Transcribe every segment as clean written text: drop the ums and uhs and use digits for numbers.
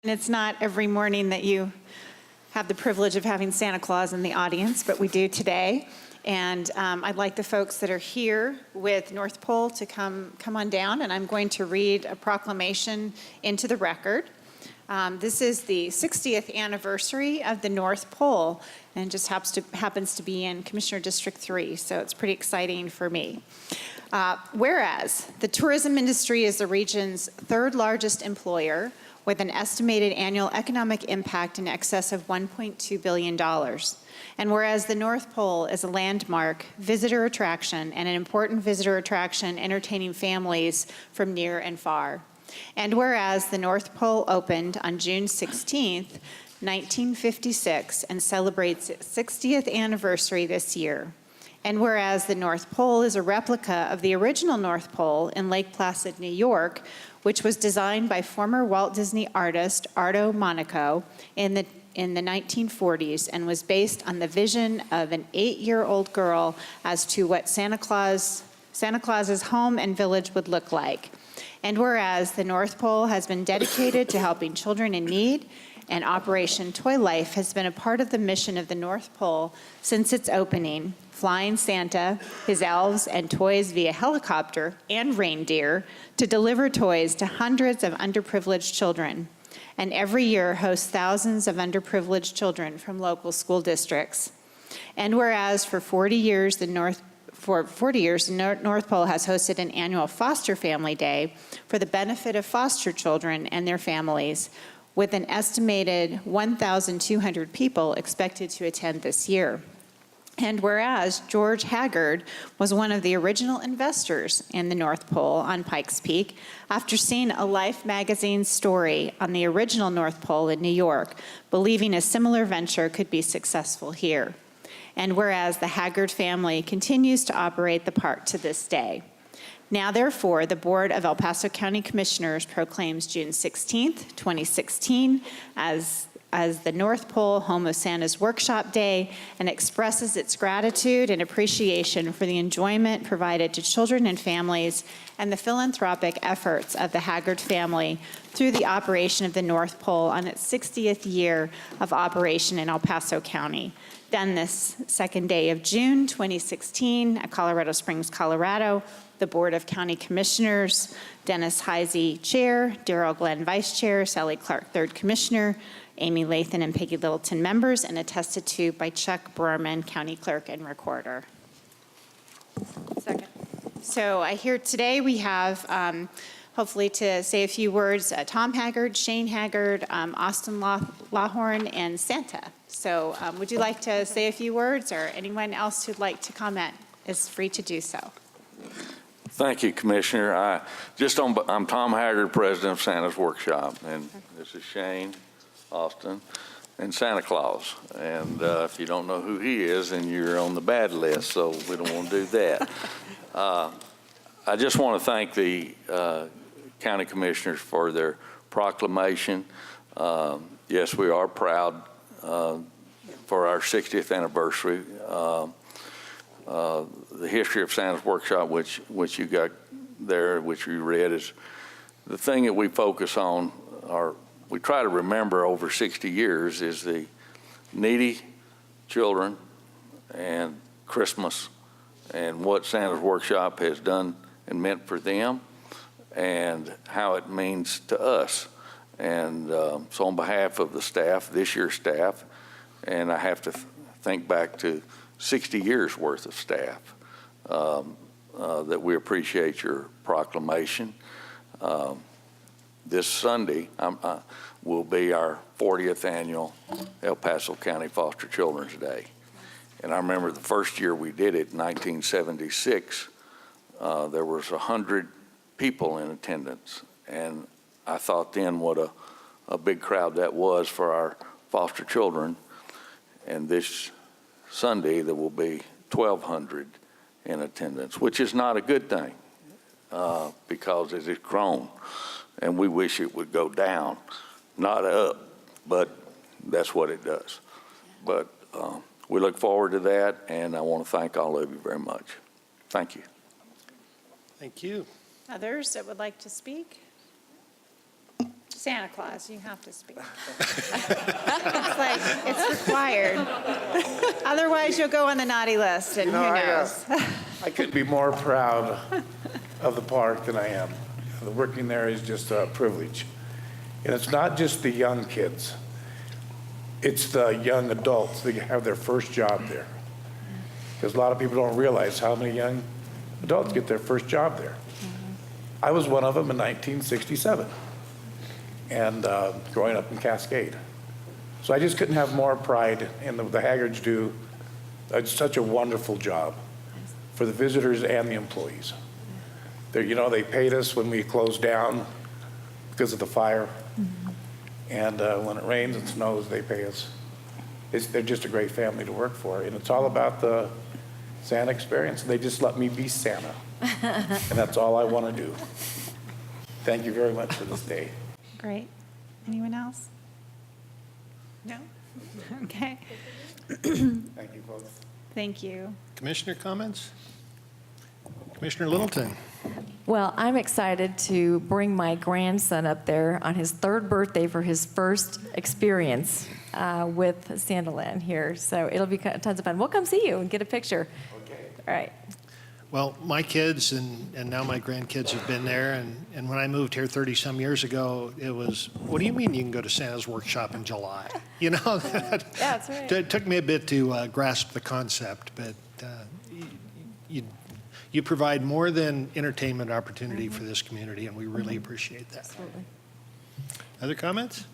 It's not every morning that you have the privilege of having Santa Claus in the audience, but we do today. And I'd like the folks that are here with North Pole to come on down, and I'm going to read a proclamation into the record. This is the 60th anniversary of the North Pole, and just happens to be in Commissioner District 3, so it's pretty exciting for me. Whereas the tourism industry is the region's third largest employer, with an estimated annual economic impact in excess of $1.2 billion. And whereas the North Pole is a landmark visitor attraction and an important visitor attraction entertaining families from near and far. And whereas the North Pole opened on June 16th, 1956, and celebrates its 60th anniversary this year. And whereas the North Pole is a replica of the original North Pole in Lake Placid, New York, which was designed by former Walt Disney artist Arto Monaco in the 1940s and was based on the vision of an 8-year-old girl as to what Santa Claus's home and village would look like. And whereas the North Pole has been dedicated to helping children in need, and Operation Toy Life has been a part of the mission of the North Pole since its opening, flying Santa, his elves, and toys via helicopter and reindeer to deliver toys to hundreds of underprivileged children. And every year hosts thousands of underprivileged children from local school districts. And whereas for 40 years, the North Pole has hosted an annual Foster Family Day for the benefit of foster children and their families, with an estimated 1,200 people expected to attend this year. And whereas George Haggard was one of the original investors in the North Pole on Pikes Peak, after seeing a Life magazine story on the original North Pole in New York, believing a similar venture could be successful here. And whereas the Haggard family continues to operate the park to this day. Now, therefore, the Board of El Paso County Commissioners proclaims June 16th, 2016 as the North Pole Home of Santa's Workshop Day, and expresses its gratitude and appreciation for the enjoyment provided to children and families and the philanthropic efforts of the Haggard family through the operation of the North Pole on its 60th year of operation in El Paso County. Done this second day of June 2016 at Colorado Springs, Colorado. The Board of County Commissioners, Dennis Heisey, Chair, Darrell Glenn, Vice Chair, Sally Clark, Third Commissioner, Amy Lathan and Peggy Littleton, members, and attested to by Chuck Berman, County Clerk and Recorder. Second. So here today we have, hopefully to say a few words, Tom Haggard, Shane Haggard, Austin Lawhorn, and Santa. So would you like to say a few words, or anyone else who'd like to comment is free to do so. Thank you, Commissioner. I'm Tom Haggard, President of Santa's Workshop, and this is Shane, Austin, and Santa Claus. And if you don't know who he is, then you're on the bad list, so we don't want to do that. I just want to thank the county commissioners for their proclamation. Yes, we are proud for our 60th anniversary. The history of Santa's Workshop, which you got there, which you read, is the thing that we focus on, or we try to remember over 60 years, is the needy children and Christmas and what Santa's Workshop has done and meant for them and how it means to us. And so on behalf of the staff, this year's staff, and I have to think back to 60 years worth of staff, that we appreciate your proclamation. This Sunday will be our 40th annual El Paso County Foster Children's Day. And I remember the first year we did it, in 1976, there was 100 people in attendance. And I thought then what a big crowd that was for our foster children. And this Sunday there will be 1,200 in attendance, which is not a good thing because it has grown, and we wish it would go down, not up, but that's what it does. But we look forward to that, and I want to thank all of you very much. Thank you. Thank you. Others that would like to speak? Santa Claus, you have to speak. It's like, it's required. Otherwise, you'll go on the naughty list, and who knows? I couldn't be more proud of the park than I am. Working there is just a privilege. And it's not just the young kids. It's the young adults that have their first job there. Because a lot of people don't realize how many young adults get their first job there. I was one of them in 1967, and growing up in Cascade. So I just couldn't have more pride in the Haggards do such a wonderful job for the visitors and the employees. They paid us when we closed down because of the fire. And when it rains and snows, they pay us. They're just a great family to work for. And it's all about the Santa experience. They just let me be Santa. And that's all I want to do. Thank you very much for this day. Great. Anyone else? No? Okay. Thank you, folks. Thank you. Commissioner comments? Commissioner Littleton? Well, I'm excited to bring my grandson up there on his 3rd birthday for his first experience with Santaland here. So it'll be tons of fun. We'll come see you and get a picture. Okay. All right. Well, my kids and now my grandkids have been there, and when I moved here 30-some years ago, it was, what do you mean you can go to Santa's workshop in July? You know, Yeah, that's right. it took me a bit to grasp the concept, but you provide more than entertainment opportunity for this community, and we really appreciate that. Absolutely. Other comments?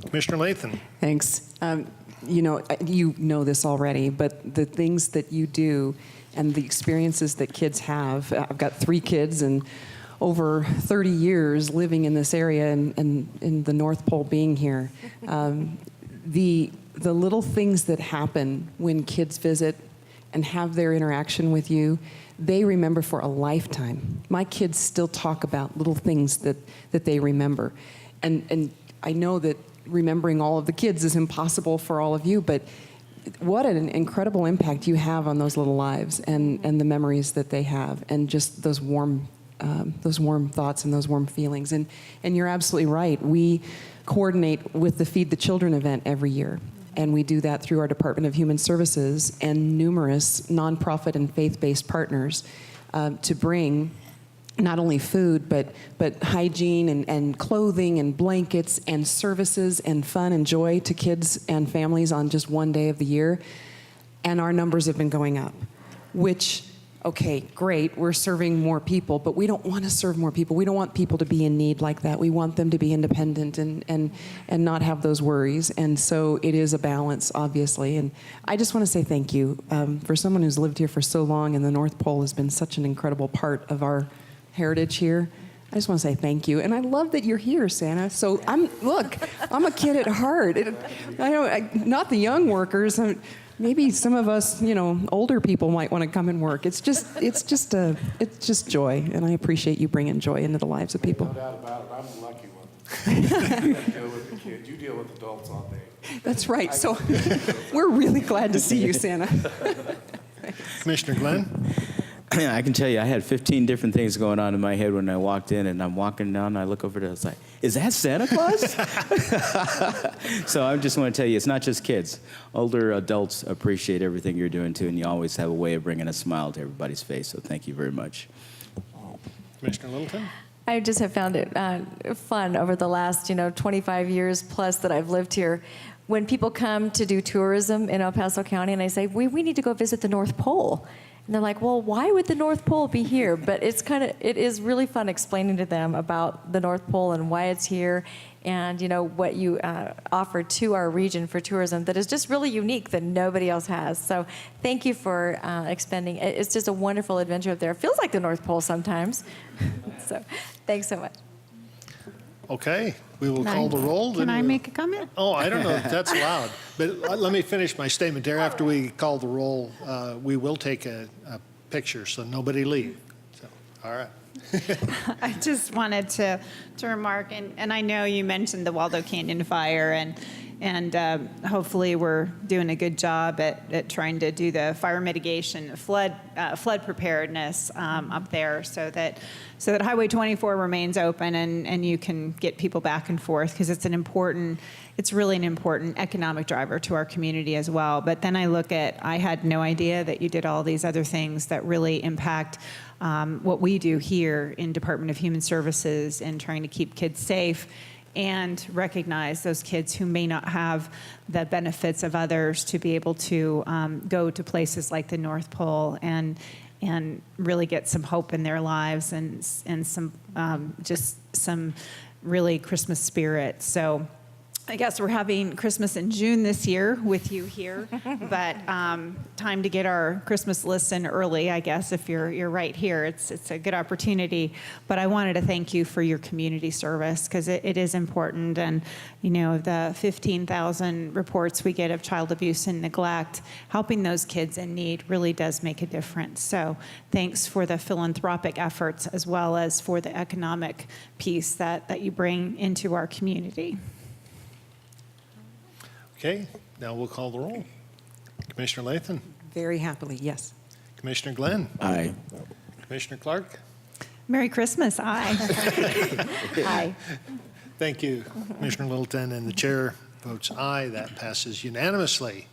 Commissioner Lathan? Thanks. You know this already, but the things that you do and the experiences that kids have, I've got 3 kids and over 30 years living in this area and in the North Pole being here. The little things that happen when kids visit and have their interaction with you, they remember for a lifetime. My kids still talk about little things that they remember. And I know that remembering all of the kids is impossible for all of you, but what an incredible impact you have on those little lives and the memories that they have, and just those warm thoughts and those warm feelings. And you're absolutely right. We coordinate with the Feed the Children event every year. And we do that through our Department of Human Services and numerous nonprofit and faith-based partners to bring not only food, but hygiene and clothing and blankets and services and fun and joy to kids and families on just one day of the year. And our numbers have been going up, which, okay, great, we're serving more people, but we don't want to serve more people. We don't want people to be in need like that. We want them to be independent and not have those worries. And so it is a balance, obviously. And I just want to say thank you. For someone who's lived here for so long, and the North Pole has been such an incredible part of our heritage here, I just want to say thank you. And I love that you're here, Santa. So I'm a kid at heart. Not the young workers. Maybe some of us, older people might want to come and work. It's just joy, and I appreciate you bringing joy into the lives of people. No doubt about it. I'm the lucky one. You deal with the kids. You deal with adults all day. That's right. So we're really glad to see you, Santa. Commissioner Glenn? I can tell you, I had 15 different things going on in my head when I walked in, and I'm walking down, and I look over there, I was like, is that Santa Claus? So I just want to tell you, it's not just kids. Older adults appreciate everything you're doing, too, and you always have a way of bringing a smile to everybody's face, so thank you very much. Commissioner Littleton? I just have found it fun over the last, 25 years plus that I've lived here. When people come to do tourism in El Paso County, and I say, we need to go visit the North Pole. And they're like, well, why would the North Pole be here? But it is really fun explaining to them about the North Pole and why it's here, and what you offer to our region for tourism that is just really unique that nobody else has. So thank you for expanding. It's just a wonderful adventure up there. It feels like the North Pole sometimes. So thanks so much. Okay, we will call the roll. Can I make a comment? Oh, I don't know if that's allowed, but let me finish my statement there. After we call the roll, we will take a picture, so nobody leave. So, all right. I just wanted to remark, and I know you mentioned the Waldo Canyon fire, and And hopefully we're doing a good job at trying to do the fire mitigation, flood preparedness up there so that Highway 24 remains open and you can get people back and forth, because it's really an important economic driver to our community as well. But then I had no idea that you did all these other things that really impact what we do here in Department of Human Services in trying to keep kids safe and recognize those kids who may not have the benefits of others to be able to go to places like the North Pole and really get some hope in their lives and some just some really Christmas spirit. So I guess we're having Christmas in June this year with you here, but time to get our Christmas lists in early, I guess, if you're right here. It's a good opportunity. But I wanted to thank you for your community service, because it is important. And, the 15,000 reports we get of child abuse and neglect, helping those kids in need really does make a difference. So thanks for the philanthropic efforts as well as for the economic piece that you bring into our community. Okay, now we'll call the roll. Commissioner Lathan, Very happily, yes. Commissioner Glenn, Aye. Commissioner Clark. Merry Christmas, aye. Aye. Thank you, Commissioner Littleton, and the chair votes aye. That passes unanimously.